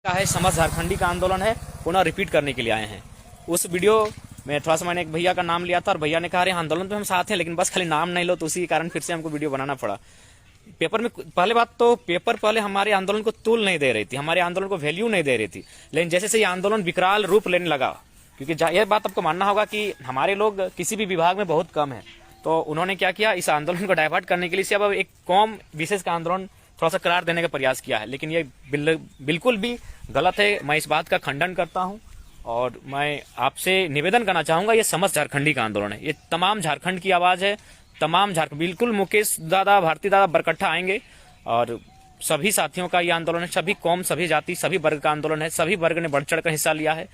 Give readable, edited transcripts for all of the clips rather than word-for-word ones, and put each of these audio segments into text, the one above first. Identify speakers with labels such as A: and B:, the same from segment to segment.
A: का है समस्त झारखंडी का आंदोलन है, पुनः रिपीट करने के लिए आए हैं। उस वीडियो में थोड़ा सा मैंने एक भैया का नाम लिया था और भैया ने कहा अरे आंदोलन तो हम साथ हैं लेकिन बस खाली नाम नहीं लो, तो उसी के कारण फिर से हमको वीडियो बनाना पड़ा। पेपर में पहले बात तो पेपर पहले हमारे आंदोलन को तूल नहीं दे रही थी, हमारे आंदोलन को वैल्यू नहीं दे रही थी, लेकिन जैसे से ये आंदोलन विकराल रूप लेने लगा, क्योंकि यह बात आपको मानना होगा कि हमारे लोग किसी भी विभाग में बहुत कम है, तो उन्होंने क्या किया, इस आंदोलन को डाइवर्ट करने के लिए अब एक कौम विशेष का आंदोलन थोड़ा सा करार देने का प्रयास किया है। लेकिन ये बिल्कुल भी गलत है, मैं इस बात का खंडन करता हूं और मैं आपसे निवेदन करना चाहूंगा, ये समस्त झारखंडी का आंदोलन है, ये तमाम झारखंड की आवाज है, तमाम झारखंड, बिल्कुल मुकेश दादा, भारती दादा बरकट्ठा आएंगे और सभी साथियों का ये आंदोलन है, सभी कौम, सभी जाति, सभी वर्ग का आंदोलन है, सभी वर्ग ने बढ़ चढ़ कर हिस्सा लिया है।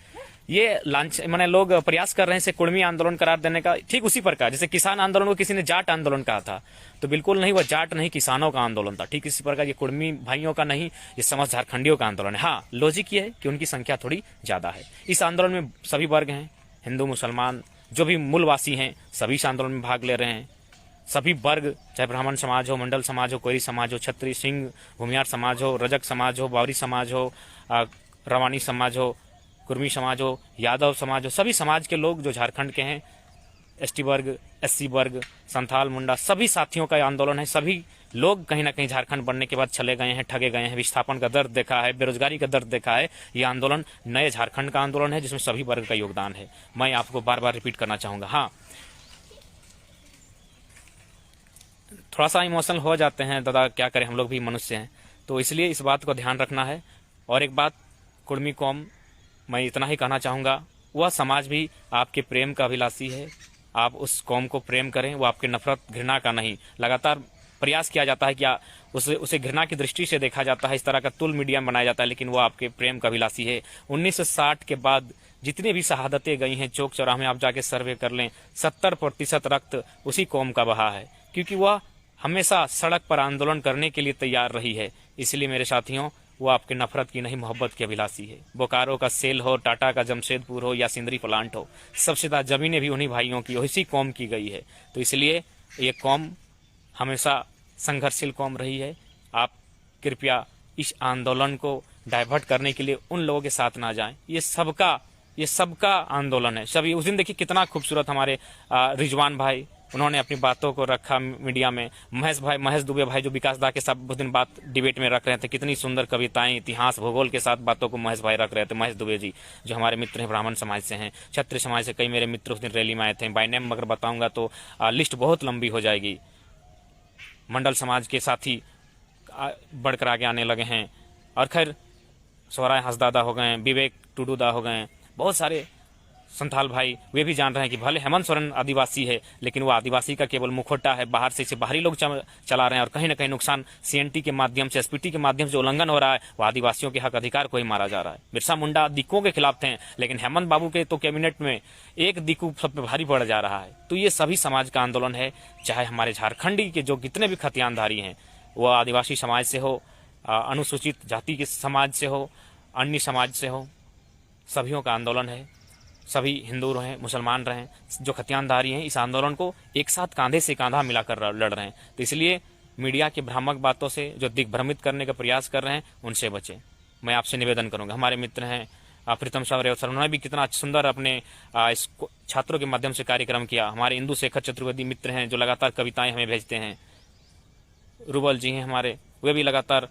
A: ये लांच मैंने लोग प्रयास कर रहे हैं इसे कुर्मी आंदोलन करार देने का, ठीक उसी प्रकार जैसे किसान आंदोलन को किसी ने जाट आंदोलन कहा था, तो बिल्कुल नहीं, वह जाट नहीं किसानों का आंदोलन था, ठीक इसी प्रकार ये कुर्मी भाइयों का नहीं, ये समस्त झारखंडियों का आंदोलन है। हाँ, लॉजिक ये है कि उनकी संख्या थोड़ी ज्यादा है। इस आंदोलन में सभी वर्ग हैं, हिंदू मुसलमान जो भी मूलवासी हैं सभी इस आंदोलन में भाग ले रहे हैं। सभी वर्ग, चाहे ब्राह्मण समाज हो, मंडल समाज हो, कोयरी समाज हो, छत्री, सिंह, भूमियार समाज हो, रजक समाज हो, बावरी समाज हो, रवानी समाज हो, कुर्मी समाज हो, यादव समाज हो, सभी समाज के लोग जो झारखंड के हैं, एसटी वर्ग, एससी वर्ग, संथाल, मुंडा, सभी साथियों का आंदोलन है। सभी लोग कहीं ना कहीं झारखंड बनने के बाद चले गए हैं, ठगे गए हैं, विस्थापन का दर्द देखा है, बेरोजगारी का दर्द देखा है। ये आंदोलन नए झारखंड का आंदोलन है जिसमें सभी वर्ग का योगदान है। मैं आपको बार बार रिपीट करना चाहूंगा। हाँ, थोड़ा सा इमोशनल हो जाते हैं दादा, क्या करें, हम लोग भी मनुष्य हैं, तो इसलिए इस बात को ध्यान रखना है। और एक बात, कुर्मी कौम, मैं इतना ही कहना चाहूंगा, वह समाज भी आपके प्रेम का अभिलाषी है, आप उस कौम को प्रेम करें, वो आपके नफरत घृणा का नहीं। लगातार प्रयास किया जाता है कि उसे घृणा की दृष्टि से देखा जाता है, इस तरह का तुल मीडिया बनाया जाता है, लेकिन वो आपके प्रेम का अभिलाषी है। 1960 के बाद जितनी भी शहादतें गई हैं, चौक चौराहे में आप जाके सर्वे कर लें, 70% रक्त उसी कौम का बहा है, क्योंकि वह हमेशा सड़क पर आंदोलन करने के लिए तैयार रही है। इसलिए मेरे साथियों, वो आपके नफरत की नहीं, मोहब्बत की अभिलाषी है। बोकारो का सेल हो, टाटा का जमशेदपुर हो या सिंदरी प्लांट हो, सबसे ज्यादा जमीनें भी उन्हीं भाइयों की, इसी कौम की गई है। तो इसलिए ये कौम हमेशा संघर्षशील कौम रही है। आप कृपया इस आंदोलन को डाइवर्ट करने के लिए उन लोगों के साथ ना जाएं। ये सबका आंदोलन है। सभी उस दिन देखिए कितना खूबसूरत हमारे रिजवान भाई, उन्होंने अपनी बातों को रखा मीडिया में। महेश दुबे भाई जो विकास दा के साथ बहुत दिन बात डिबेट में रख रहे थे, कितनी सुंदर कविताएं, इतिहास, भूगोल के साथ बातों को महेश भाई रख रहे थे। महेश दुबे जी जो हमारे मित्र हैं, ब्राह्मण समाज से हैं, क्षत्रिय समाज से कई मेरे मित्र उस दिन रैली में आए थे। बाय नेम अगर बताऊंगा तो लिस्ट बहुत लंबी हो जाएगी। मंडल समाज के साथी बढ़कर आगे आने लगे हैं, और खैर स्वराय हंसदादा हो गए, विवेक टुडूदा हो गए, बहुत सारे संथाल भाई, वे भी जान रहे हैं कि भले हेमंत सोरेन आदिवासी है, लेकिन वो आदिवासी का केवल मुखौटा है, बाहर से इसे बाहरी लोग चला रहे हैं, और कहीं ना कहीं नुकसान सीएनटी के माध्यम से, एसपीटी के माध्यम से जो उल्लंघन हो रहा है, वो आदिवासियों के हक अधिकार को ही मारा जा रहा है। बिरसा मुंडा दिक्कुओं के खिलाफ थे, लेकिन हेमंत बाबू के तो कैबिनेट में एक दिक्कू सब पे भारी पड़ जा रहा है। तो ये सभी समाज का आंदोलन है, चाहे हमारे झारखंडी के जो कितने भी खतियानधारी हैं, वह आदिवासी समाज से हो, अनुसूचित जाति के समाज से हो, अन्य समाज से हो, सभीयों का आंदोलन है। सभी हिंदू रहें, मुसलमान रहें, जो खतियानधारी हैं, इस आंदोलन को एक साथ कांधे से कांधा मिलाकर लड़ रहे हैं। तो इसलिए मीडिया की भ्रामक बातों से जो दिग्भ्रमित करने का प्रयास कर रहे हैं, उनसे बचें। मैं आपसे निवेदन करूंगा। हमारे मित्र हैं प्रीतम सावरे सर, उन्होंने भी कितना सुंदर अपने इस छात्रों के माध्यम से कार्यक्रम किया। हमारे इंदु शेखर चतुर्वेदी मित्र हैं जो लगातार कविताएं हमें भेजते हैं। रूबल जी हैं हमारे, वे भी लगातार,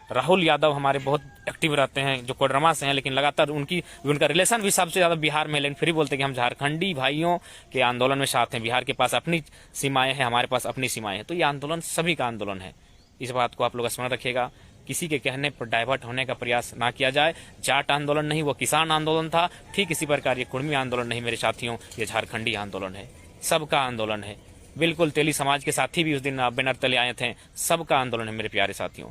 A: राहुल यादव हमारे बहुत एक्टिव रहते हैं जो कोडरमा से हैं, लेकिन लगातार उनका रिलेशन भी सबसे ज्यादा बिहार में, लेकिन फिर भी बोलते हैं कि हम झारखंडी भाइयों के आंदोलन में साथ हैं। बिहार के पास अपनी सीमाएं हैं, हमारे पास अपनी सीमाएं हैं, तो ये आंदोलन सभी का आंदोलन है। इस बात को आप लोग स्मरण रखिएगा, किसी के कहने पर डाइवर्ट होने का प्रयास ना किया जाए। जाट आंदोलन नहीं, वो किसान आंदोलन था, ठीक इसी प्रकार ये कुर्मी आंदोलन नहीं मेरे साथियों, ये झारखंडी आंदोलन है, सबका आंदोलन है। बिल्कुल तेली समाज के साथी भी उस दिन बैनर तले आए थे, सबका आंदोलन है मेरे प्यारे साथियों,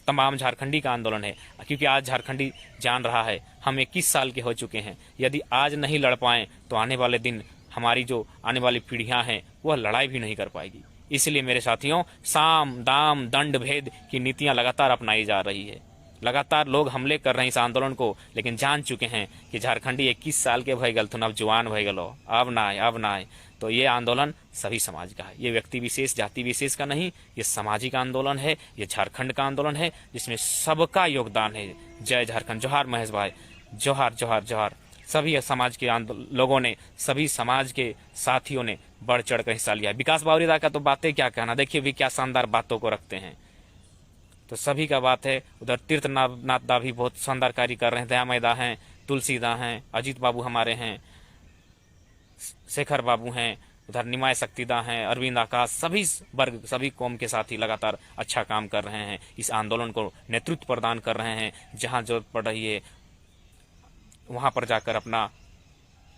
A: तमाम झारखंडी का आंदोलन है। क्योंकि आज झारखंडी जान रहा है, हम 21 साल के हो चुके हैं, यदि आज नहीं लड़ पाए तो आने वाले दिन हमारी जो आने वाली पीढ़ियां हैं वह लड़ाई भी नहीं कर पाएगी। इसलिए मेरे साथियों, साम दाम दंड भेद की नीतियां लगातार अपनाई जा रही है। लगातार लोग हमले कर रहे हैं इस आंदोलन को, लेकिन जान चुके हैं कि झारखंडी 21 साल के भय गलथुन, अब जवान भय गलो, अब ना आए, अब ना आए। तो ये आंदोलन सभी समाज का है, ये व्यक्ति विशेष जाति विशेष का नहीं, ये सामाजिक आंदोलन है, ये झारखंड का आंदोलन है जिसमें सबका योगदान है। जय झारखंड, जोहार महेश भाई, जोहार जोहार जोहार। सभी समाज के लोगों ने, सभी समाज के साथियों ने बढ़ चढ़ कर हिस्सा लिया। विकास बावरीदा का तो बातें क्या कहना, देखिए भी क्या शानदार बातों को रखते हैं। तो सभी का बात है। उधर तीर्थनाथ दा भी बहुत शानदार कार्य कर रहे हैं, दया मैदा हैं, तुलसी दा हैं, अजीत बाबू हमारे हैं, शेखर बाबू हैं, उधर निमाय शक्तिदा हैं, अरविंद आकाश, सभी वर्ग, सभी कौम के साथी लगातार अच्छा काम कर रहे हैं, इस आंदोलन को नेतृत्व प्रदान कर रहे हैं। जहां जरूरत पड़ रही है वहां पर जाकर अपना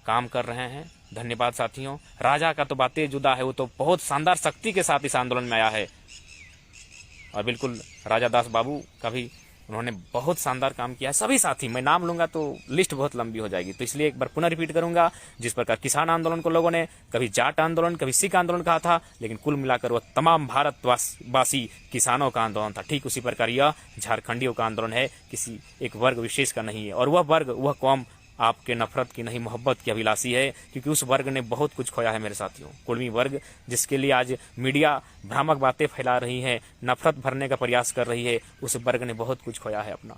A: काम कर रहे हैं। धन्यवाद साथियों। राजा का तो बातें जुदा है, वो तो बहुत शानदार शक्ति के साथ इस आंदोलन में आया है। और बिल्कुल राजा दास बाबू का भी उन्होंने बहुत शानदार काम किया है। सभी साथी, मैं नाम लूंगा तो लिस्ट बहुत लंबी हो जाएगी, तो इसलिए एक बार पुनः रिपीट करूंगा। जिस प्रकार किसान आंदोलन को लोगों ने कभी जाट आंदोलन, कभी सिख आंदोलन कहा था, लेकिन कुल मिलाकर वह तमाम भारतवासी किसानों का आंदोलन था, ठीक उसी प्रकार यह झारखंडियों का आंदोलन है, किसी एक वर्ग विशेष का नहीं है। और वह वर्ग, वह कौम आपके नफरत की नहीं, मोहब्बत की अभिलाषी है, क्योंकि उस वर्ग ने बहुत कुछ खोया है मेरे साथियों। कुर्मी वर्ग, जिसके लिए आज मीडिया भ्रामक बातें फैला रही है, नफरत भरने का प्रयास कर रही है, उस वर्ग ने बहुत कुछ खोया है अपना।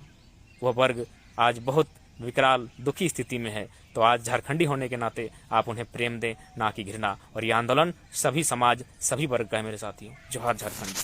A: वह वर्ग आज बहुत विकराल, दुखी स्थिति में है। तो आज झारखंडी होने के नाते आप उन्हें प्रेम दें, ना कि घृणा। और यह आंदोलन सभी समाज, सभी वर्ग का है मेरे साथियों। जोहार झारखंड।